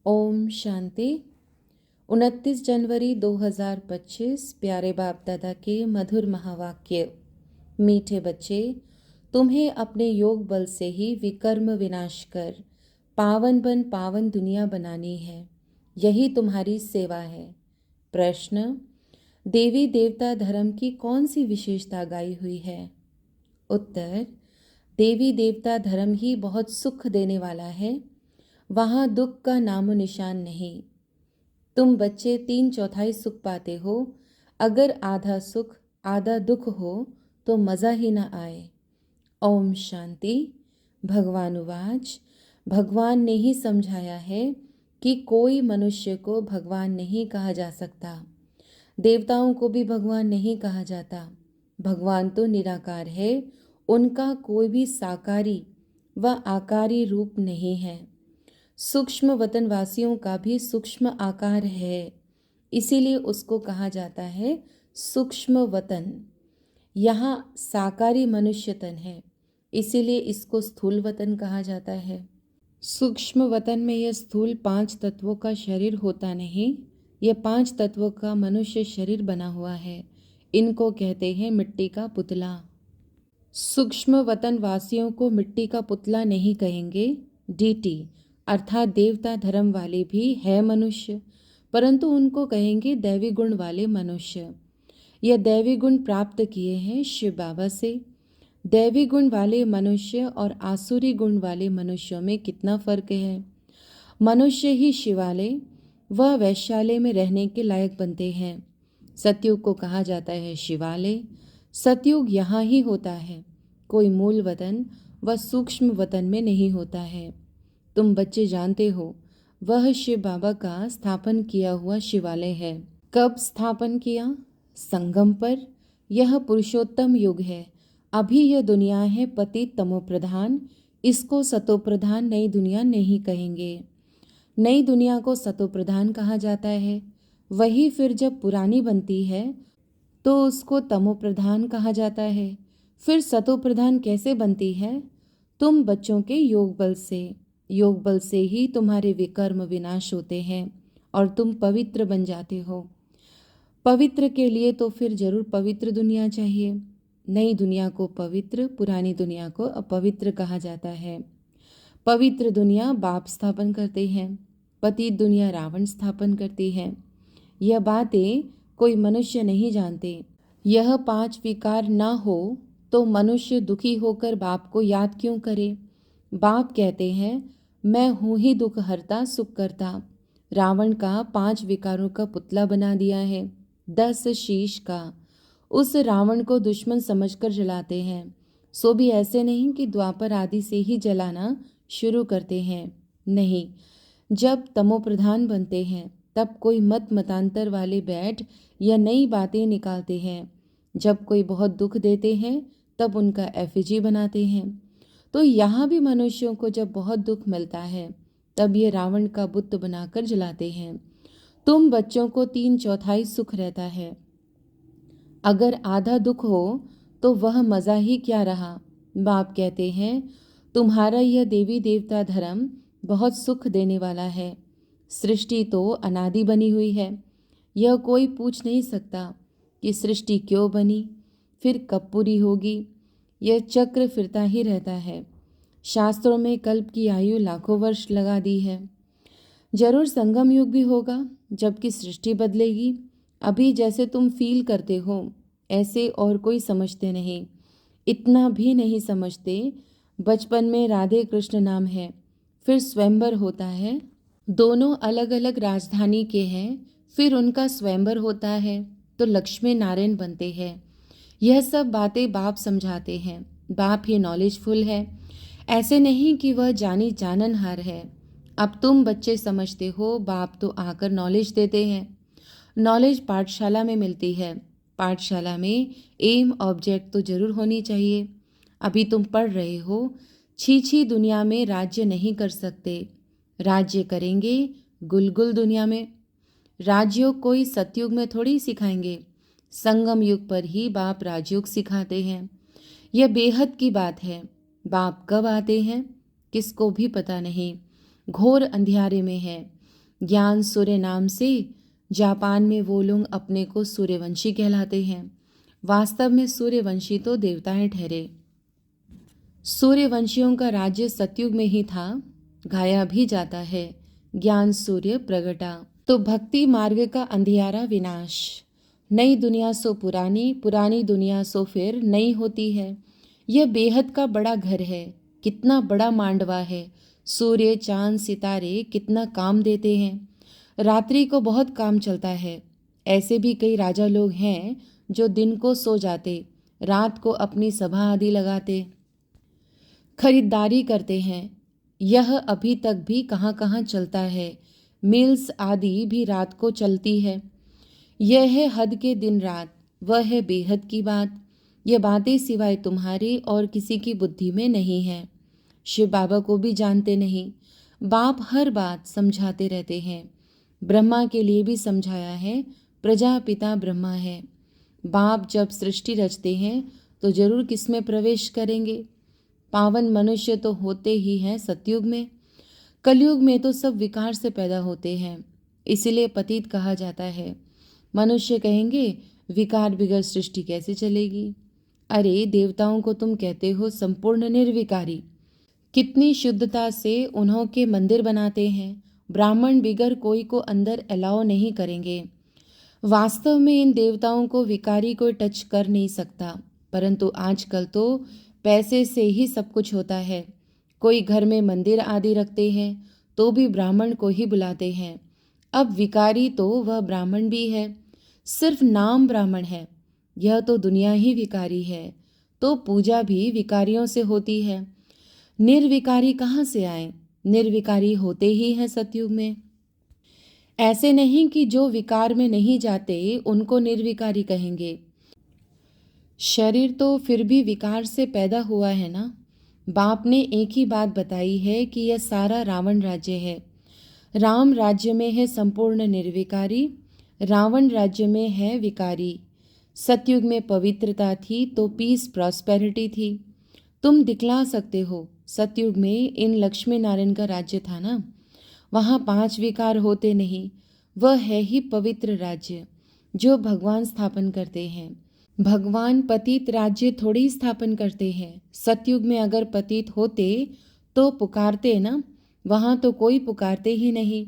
ओम शांति। 29 जनवरी 2025 प्यारे बाप दादा के मधुर महावाक्य। मीठे बच्चे, तुम्हें अपने योग बल से ही विकर्म विनाश कर पावन बन पावन दुनिया बनानी है। यही तुम्हारी सेवा है। प्रश्न, देवी देवता धर्म की कौन सी विशेषता गाई हुई है? उत्तर, देवी देवता धर्म ही बहुत सुख देने वाला है। वहाँ दुख का नामो निशान नहीं। तुम बच्चे 3/4 सुख पाते हो। अगर आधा सुख आधा दुख हो तो मज़ा ही ना आए। ओम शांति। भगवानुवाच, भगवान ने ही समझाया है कि कोई मनुष्य को भगवान नहीं कहा जा सकता। देवताओं को भी भगवान नहीं कहा जाता। भगवान तो निराकार है, उनका कोई भी साकारी व आकारी रूप नहीं है। सूक्ष्म वतनवासियों का भी सूक्ष्म आकार है, इसीलिए उसको कहा जाता है सूक्ष्म वतन। यहाँ साकारी मनुष्य तन है, इसीलिए इसको स्थूल वतन कहा जाता है। सूक्ष्म वतन में यह स्थूल 5 तत्वों का शरीर होता नहीं, यह 5 तत्वों का मनुष्य शरीर बना हुआ है। इनको कहते हैं मिट्टी का पुतला। सूक्ष्म वतन वासियों को मिट्टी का पुतला नहीं कहेंगे। डीटी अर्थात देवता धर्म वाले भी है मनुष्य, परंतु उनको कहेंगे दैवी गुण वाले मनुष्य। यह दैवी गुण प्राप्त किए हैं शिव बाबा से। दैवी गुण वाले मनुष्य और आसुरी गुण वाले मनुष्यों में कितना फर्क है। मनुष्य ही शिवालय व वैश्यालय में रहने के लायक बनते हैं। सतयुग को कहा जाता है शिवालय। सतयुग यहाँ ही होता है, कोई मूल वतन व सूक्ष्म वतन में नहीं होता है। तुम बच्चे जानते हो वह शिव बाबा का स्थापन किया हुआ शिवालय है। कब स्थापन किया? संगम पर। यह पुरुषोत्तम युग है। अभी यह दुनिया है पतित तमोप्रधान, इसको सतोप्रधान नई दुनिया नहीं कहेंगे। नई दुनिया को सतोप्रधान कहा जाता है। वही फिर जब पुरानी बनती है तो उसको तमोप्रधान कहा जाता है। फिर सतोप्रधान कैसे बनती है? तुम बच्चों के योग बल से। योग बल से ही तुम्हारे विकर्म विनाश होते हैं और तुम पवित्र बन जाते हो। पवित्र के लिए तो फिर जरूर पवित्र दुनिया चाहिए। नई दुनिया को पवित्र, पुरानी दुनिया को अपवित्र कहा जाता है। पवित्र दुनिया बाप स्थापन करते हैं, पतित दुनिया रावण स्थापन करती है। यह बातें कोई मनुष्य नहीं जानते। यह 5 विकार ना हो तो मनुष्य दुखी होकर बाप को याद क्यों करे? बाप कहते हैं मैं हूँ ही दुख हरता सुख करता। रावण का 5 विकारों का पुतला बना दिया है, 10 शीश का। उस रावण को दुश्मन समझकर जलाते हैं। सो भी ऐसे नहीं कि द्वापर आदि से ही जलाना शुरू करते हैं। नहीं, जब तमोप्रधान बनते हैं तब कोई मत मतांतर वाले बैठ या नई बातें निकालते हैं। जब कोई बहुत दुख देते हैं तब उनका एफिजी बनाते हैं। तो यहाँ भी मनुष्यों को जब बहुत दुख मिलता है तब ये रावण का बुत बनाकर जलाते हैं। तुम बच्चों को 3/4 सुख रहता है। अगर आधा दुख हो तो वह मज़ा ही क्या रहा। बाप कहते हैं तुम्हारा यह देवी देवता धर्म बहुत सुख देने वाला है। सृष्टि तो अनादि बनी हुई है। यह कोई पूछ नहीं सकता कि सृष्टि क्यों बनी, फिर कब पूरी होगी। यह चक्र फिरता ही रहता है। शास्त्रों में कल्प की आयु लाखों वर्ष लगा दी है। जरूर संगम युग भी होगा जबकि सृष्टि बदलेगी। अभी जैसे तुम फील करते हो ऐसे और कोई समझते नहीं। इतना भी नहीं समझते बचपन में राधे कृष्ण नाम है, फिर स्वयंवर होता है। दोनों अलग अलग राजधानी के हैं, फिर उनका स्वयंवर होता है तो लक्ष्मी नारायण बनते हैं। यह सब बातें बाप समझाते हैं। बाप ही नॉलेजफुल है, ऐसे नहीं कि वह जानी जाननहार है। अब तुम बच्चे समझते हो, बाप तो आकर नॉलेज देते हैं। नॉलेज पाठशाला में मिलती है। पाठशाला में एम ऑब्जेक्ट तो जरूर होनी चाहिए। अभी तुम पढ़ रहे हो, छी दुनिया में राज्य नहीं कर सकते। राज्य करेंगे गुलगुल दुनिया में। राजयोग कोई सतयुग में थोड़ी सिखाएंगे। संगम युग पर ही बाप राजयोग सिखाते हैं। यह बेहद की बात है। बाप कब आते हैं किसको भी पता नहीं। घोर अंधियारे में है। ज्ञान सूर्य नाम से जापान में वो लोग अपने को सूर्यवंशी कहलाते हैं। वास्तव में सूर्यवंशी तो देवताएं ठहरे। सूर्यवंशियों का राज्य सतयुग में ही था। गाया भी जाता है, ज्ञान सूर्य प्रगटा। तो भक्ति मार्ग का अंधियारा विनाश। नई दुनिया सो पुरानी, पुरानी दुनिया सो फिर नई होती है। यह बेहद का बड़ा घर है, कितना बड़ा मांडवा है। सूर्य चांद सितारे कितना काम देते हैं। रात्रि को बहुत काम चलता है। ऐसे भी कई राजा लोग हैं जो दिन को सो जाते, रात को अपनी सभा आदि लगाते, खरीदारी करते हैं। यह अभी तक भी कहाँ कहाँ चलता है। मिल्स आदि भी रात को चलती है। यह है हद के दिन रात, वह है बेहद की बात। यह बातें सिवाय तुम्हारी और किसी की बुद्धि में नहीं है। शिव बाबा को भी जानते नहीं। बाप हर बात समझाते रहते हैं। ब्रह्मा के लिए भी समझाया है, प्रजापिता ब्रह्मा है। बाप जब सृष्टि रचते हैं तो जरूर किसमें प्रवेश करेंगे। पावन मनुष्य तो होते ही हैं सतयुग में। कलयुग में तो सब विकार से पैदा होते हैं, इसीलिए पतित कहा जाता है। मनुष्य कहेंगे विकार बिगर सृष्टि कैसे चलेगी। अरे देवताओं को तुम कहते हो संपूर्ण निर्विकारी। कितनी शुद्धता से उन्हों के मंदिर बनाते हैं। ब्राह्मण बिगर कोई को अंदर अलाउ नहीं करेंगे। वास्तव में इन देवताओं को विकारी कोई टच कर नहीं सकता, परंतु आजकल तो पैसे से ही सब कुछ होता है। कोई घर में मंदिर आदि रखते हैं तो भी ब्राह्मण को ही बुलाते हैं। अब विकारी तो वह ब्राह्मण भी है, सिर्फ नाम ब्राह्मण है। यह तो दुनिया ही विकारी है, तो पूजा भी विकारियों से होती है। निर्विकारी कहाँ से आए। निर्विकारी होते ही हैं सतयुग में। ऐसे नहीं कि जो विकार में नहीं जाते उनको निर्विकारी कहेंगे। शरीर तो फिर भी विकार से पैदा हुआ है ना। बाप ने एक ही बात बताई है कि यह सारा रावण राज्य है। राम राज्य में है संपूर्ण निर्विकारी, रावण राज्य में है विकारी। सतयुग में पवित्रता थी तो पीस प्रॉस्पेरिटी थी। तुम दिखला सकते हो, सतयुग में इन लक्ष्मी नारायण का राज्य था ना, वहाँ 5 विकार होते नहीं। वह है ही पवित्र राज्य जो भगवान स्थापन करते हैं। भगवान पतित राज्य थोड़ी स्थापन करते हैं। सतयुग में अगर पतित होते तो पुकारते ना, वहाँ तो कोई पुकारते ही नहीं।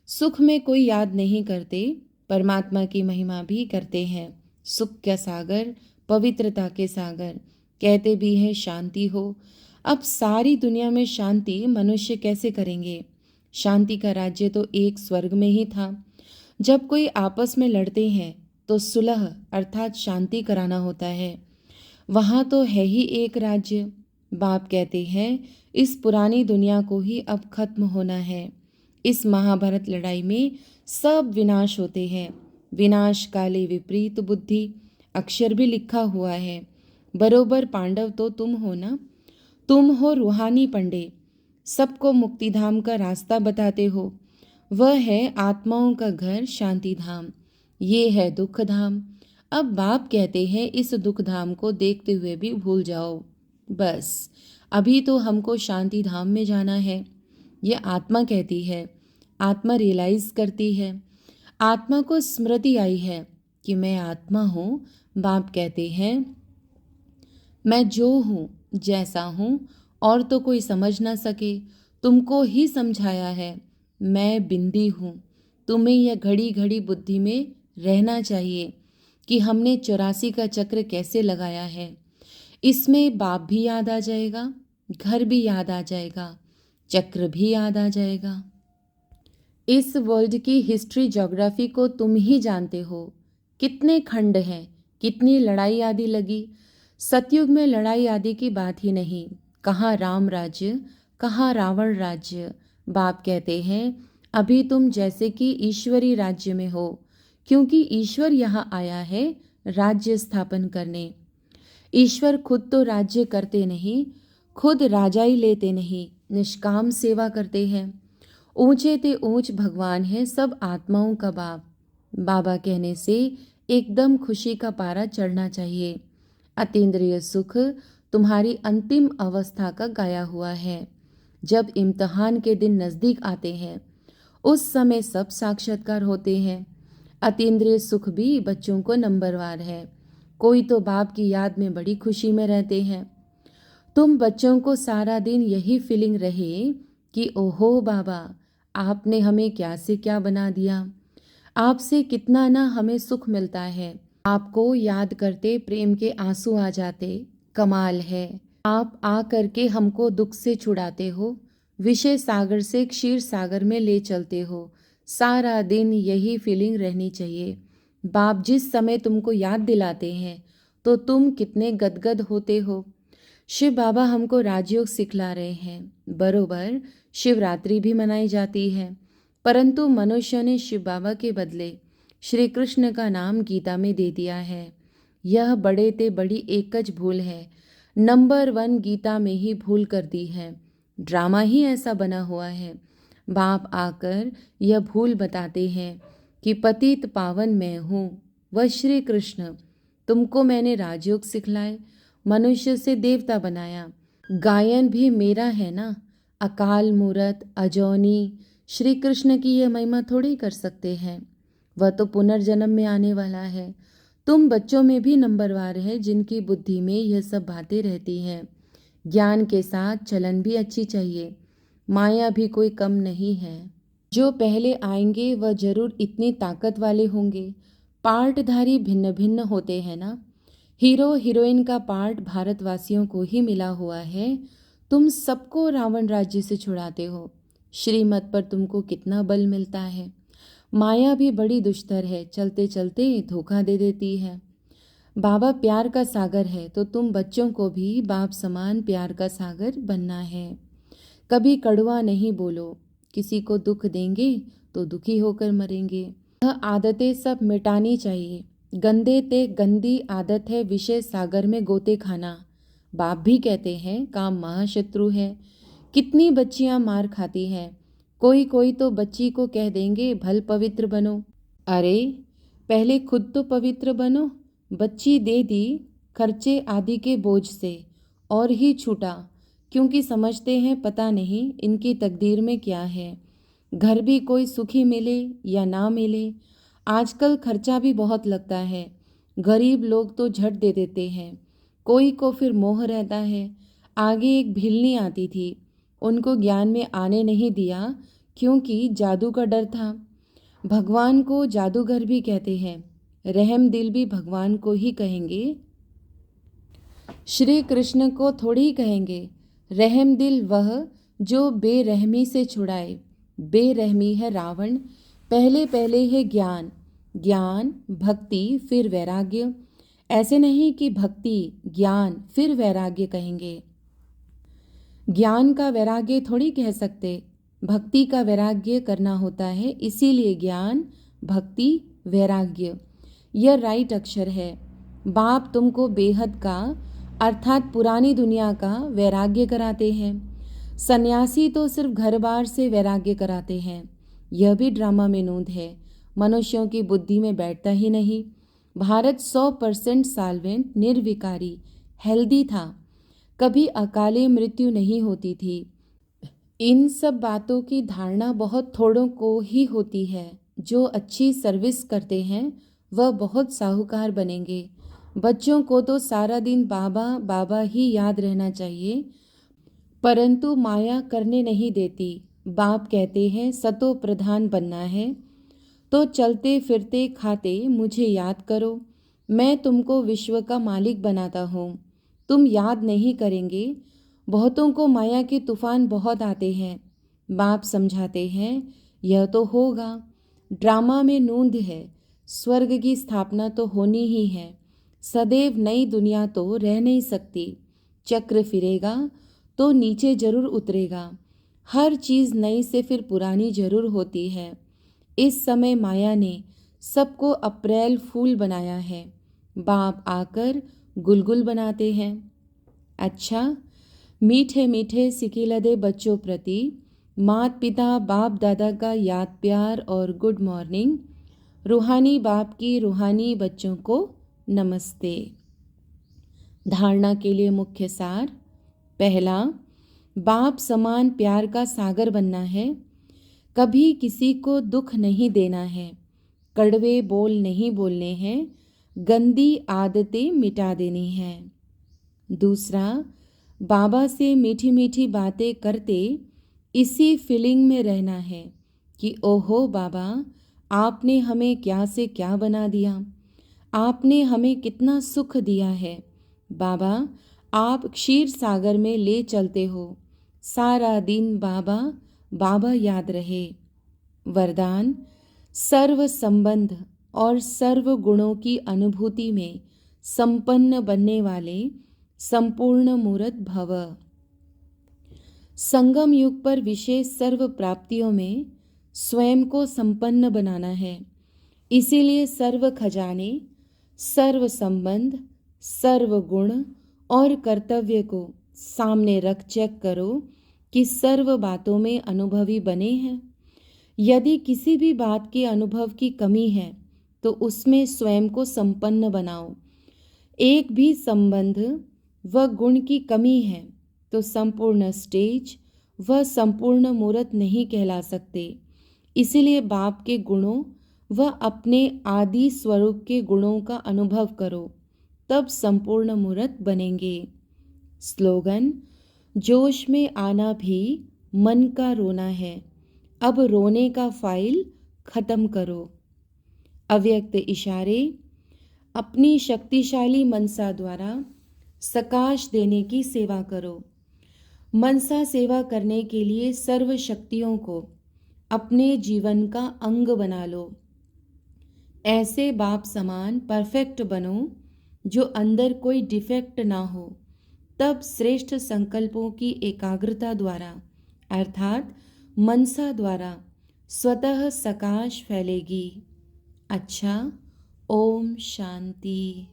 सुख में कोई याद नहीं करते, परमात्मा की महिमा भी करते हैं। सुख का सागर, पवित्रता के सागर, कहते भी हैं शांति हो। अब सारी दुनिया में शांति मनुष्य कैसे करेंगे। शांति का राज्य तो एक स्वर्ग में ही था। जब कोई आपस में लड़ते हैं तो सुलह अर्थात शांति कराना होता है। वहाँ तो है ही एक राज्य। बाप कहते हैं इस पुरानी दुनिया को ही अब खत्म होना है। इस महाभारत लड़ाई में सब विनाश होते हैं। विनाश काले विपरीत बुद्धि, अक्षर भी लिखा हुआ है। बरोबर पांडव तो तुम हो ना। तुम हो रूहानी पंडे, सबको मुक्तिधाम का रास्ता बताते हो। वह है आत्माओं का घर शांति धाम, ये है दुख धाम। अब बाप कहते हैं इस दुख धाम को देखते हुए भी भूल जाओ। बस अभी तो हमको शांति धाम में जाना है। ये आत्मा कहती है, आत्मा रियलाइज करती है। आत्मा को स्मृति आई है कि मैं आत्मा हूँ। बाप कहते हैं मैं जो हूँ जैसा हूँ और तो कोई समझ ना सके, तुमको ही समझाया है। मैं बिंदी हूँ। तुम्हें यह घड़ी घड़ी बुद्धि में रहना चाहिए कि हमने 84 का चक्र कैसे लगाया है। इसमें बाप भी याद आ जाएगा, घर भी याद आ जाएगा, चक्र भी याद आ जाएगा। इस वर्ल्ड की हिस्ट्री ज्योग्राफी को तुम ही जानते हो। कितने खंड हैं, कितनी लड़ाई आदि लगी। सतयुग में लड़ाई आदि की बात ही नहीं। कहाँ राम राज्य, कहाँ रावण राज्य। बाप कहते हैं अभी तुम जैसे कि ईश्वरी राज्य में हो, क्योंकि ईश्वर यहाँ आया है राज्य स्थापन करने। ईश्वर खुद तो राज्य करते नहीं, खुद राजाई लेते नहीं, निष्काम सेवा करते हैं। ऊंचे ते ऊंच भगवान है सब आत्माओं का बाप। बाबा कहने से एकदम खुशी का पारा चढ़ना चाहिए। अतीन्द्रिय सुख तुम्हारी अंतिम अवस्था का गाया हुआ है। जब इम्तहान के दिन नज़दीक आते हैं, उस समय सब साक्षात्कार होते हैं। अतीन्द्रिय सुख भी बच्चों को नंबरवार है। कोई तो बाप की याद में बड़ी खुशी में रहते हैं। तुम बच्चों को सारा दिन यही फीलिंग रहे कि ओहो बाबा, आपने हमें क्या से क्या बना दिया। आपसे कितना ना हमें सुख मिलता है। आपको याद करते प्रेम के आंसू आ जाते। कमाल है, आप आ करके हमको दुख से छुड़ाते हो, विषय सागर से क्षीर सागर में ले चलते हो। सारा दिन यही फीलिंग रहनी चाहिए। बाप जिस समय तुमको याद दिलाते हैं तो तुम कितने गदगद होते हो। शिव बाबा हमको राजयोग सिखला रहे हैं। बरोबर शिवरात्रि भी मनाई जाती है, परंतु मनुष्य ने शिव बाबा के बदले श्री कृष्ण का नाम गीता में दे दिया है। यह बड़े ते बड़ी एकच भूल है। नंबर 1 गीता में ही भूल कर दी है। ड्रामा ही ऐसा बना हुआ है। बाप आकर यह भूल बताते हैं कि पतित पावन मैं हूँ, वह श्री कृष्ण। तुमको मैंने राजयोग सिखलाए, मनुष्य से देवता बनाया। गायन भी मेरा है ना। अकाल मूरत अजौनी श्री कृष्ण की यह महिमा थोड़ी कर सकते हैं। वह तो पुनर्जन्म में आने वाला है। तुम बच्चों में भी नंबरवार है जिनकी बुद्धि में यह सब बातें रहती हैं। ज्ञान के साथ चलन भी अच्छी चाहिए। माया भी कोई कम नहीं है। जो पहले आएंगे वह जरूर इतनी ताकत वाले होंगे। पार्टधारी भिन्न भिन्न होते हैं ना। हीरो हीरोइन का पार्ट भारतवासियों को ही मिला हुआ है। तुम सबको रावण राज्य से छुड़ाते हो। श्रीमत पर तुमको कितना बल मिलता है। माया भी बड़ी दुष्टर है, चलते चलते धोखा दे देती है। बाबा प्यार का सागर है तो तुम बच्चों को भी बाप समान प्यार का सागर बनना है। कभी कड़वा नहीं बोलो। किसी को दुख देंगे तो दुखी होकर मरेंगे। यह आदतें सब मिटानी चाहिए। गंदे ते गंदी आदत है विषय सागर में गोते खाना। बाप भी कहते हैं काम महाशत्रु है। कितनी बच्चियां मार खाती हैं। कोई कोई तो बच्ची को कह देंगे भल पवित्र बनो। अरे पहले खुद तो पवित्र बनो। बच्ची दे दी खर्चे आदि के बोझ से और ही छूटा, क्योंकि समझते हैं पता नहीं इनकी तकदीर में क्या है। घर भी कोई सुखी मिले या ना मिले। आजकल खर्चा भी बहुत लगता है। गरीब लोग तो झट दे देते हैं। कोई को फिर मोह रहता है। आगे एक भिलनी आती थी, उनको ज्ञान में आने नहीं दिया क्योंकि जादू का डर था। भगवान को जादूगर भी कहते हैं। रहम दिल भी भगवान को ही कहेंगे, श्री कृष्ण को थोड़ी कहेंगे। रहम दिल वह जो बेरहमी से छुड़ाए। बेरहमी है रावण। पहले पहले है ज्ञान, ज्ञान भक्ति फिर वैराग्य। ऐसे नहीं कि भक्ति ज्ञान फिर वैराग्य कहेंगे। ज्ञान का वैराग्य थोड़ी कह सकते। भक्ति का वैराग्य करना होता है, इसीलिए ज्ञान भक्ति वैराग्य यह राइट अक्षर है। बाप तुमको बेहद का अर्थात पुरानी दुनिया का वैराग्य कराते हैं। सन्यासी तो सिर्फ घर बार से वैराग्य कराते हैं। यह भी ड्रामा में नोंद है। मनुष्यों की बुद्धि में बैठता ही नहीं। भारत 100% साल्वेंट निर्विकारी हेल्दी था। कभी अकाले मृत्यु नहीं होती थी। इन सब बातों की धारणा बहुत थोड़ों को ही होती है। जो अच्छी सर्विस करते हैं वह बहुत साहूकार बनेंगे। बच्चों को तो सारा दिन बाबा बाबा ही याद रहना चाहिए, परंतु माया करने नहीं देती। बाप कहते हैं सतो प्रधान बनना है तो चलते फिरते खाते मुझे याद करो। मैं तुमको विश्व का मालिक बनाता हूँ। तुम याद नहीं करेंगे। बहुतों को माया के तूफान बहुत आते हैं। बाप समझाते हैं यह तो होगा। ड्रामा में नूंद है। स्वर्ग की स्थापना तो होनी ही है। सदैव नई दुनिया तो रह नहीं सकती। चक्र फिरेगा तो नीचे जरूर उतरेगा। हर चीज़ नई से फिर पुरानी जरूर होती है। इस समय माया ने सबको अप्रैल फूल बनाया है। बाप आकर गुलगुल बनाते हैं। अच्छा, मीठे मीठे सिकिलदे बच्चों प्रति माता पिता बाप दादा का याद प्यार और गुड मॉर्निंग। रूहानी बाप की रूहानी बच्चों को नमस्ते। धारणा के लिए मुख्य सार। पहला, बाप समान प्यार का सागर बनना है। कभी किसी को दुख नहीं देना है, कड़वे बोल नहीं बोलने हैं, गंदी आदतें मिटा देनी हैं। दूसरा, बाबा से मीठी मीठी बातें करते इसी फीलिंग में रहना है कि ओहो बाबा, आपने हमें क्या से क्या बना दिया, आपने हमें कितना सुख दिया है। बाबा, आप क्षीर सागर में ले चलते हो, सारा दिन बाबा बाबा याद रहे। वरदान, सर्व संबंध और सर्व गुणों की अनुभूति में संपन्न बनने वाले संपूर्ण मूर्त भव। संगम युग पर विशेष सर्व प्राप्तियों में स्वयं को संपन्न बनाना है। इसीलिए सर्व खजाने, सर्व संबंध, सर्व गुण और कर्तव्य को सामने रख चेक करो कि सर्व बातों में अनुभवी बने हैं। यदि किसी भी बात के अनुभव की कमी है तो उसमें स्वयं को संपन्न बनाओ। एक भी संबंध व गुण की कमी है तो संपूर्ण स्टेज व संपूर्ण मूर्त नहीं कहला सकते। इसीलिए बाप के गुणों व अपने आदि स्वरूप के गुणों का अनुभव करो, तब संपूर्ण मूर्त बनेंगे। स्लोगन, जोश में आना भी मन का रोना है, अब रोने का फाइल खत्म करो। अव्यक्त इशारे, अपनी शक्तिशाली मनसा द्वारा सकाश देने की सेवा करो। मनसा सेवा करने के लिए सर्व शक्तियों को अपने जीवन का अंग बना लो। ऐसे बाप समान परफेक्ट बनो जो अंदर कोई डिफेक्ट ना हो। तब श्रेष्ठ संकल्पों की एकाग्रता द्वारा अर्थात मनसा द्वारा स्वतः सकाश फैलेगी। अच्छा, ओम शांति।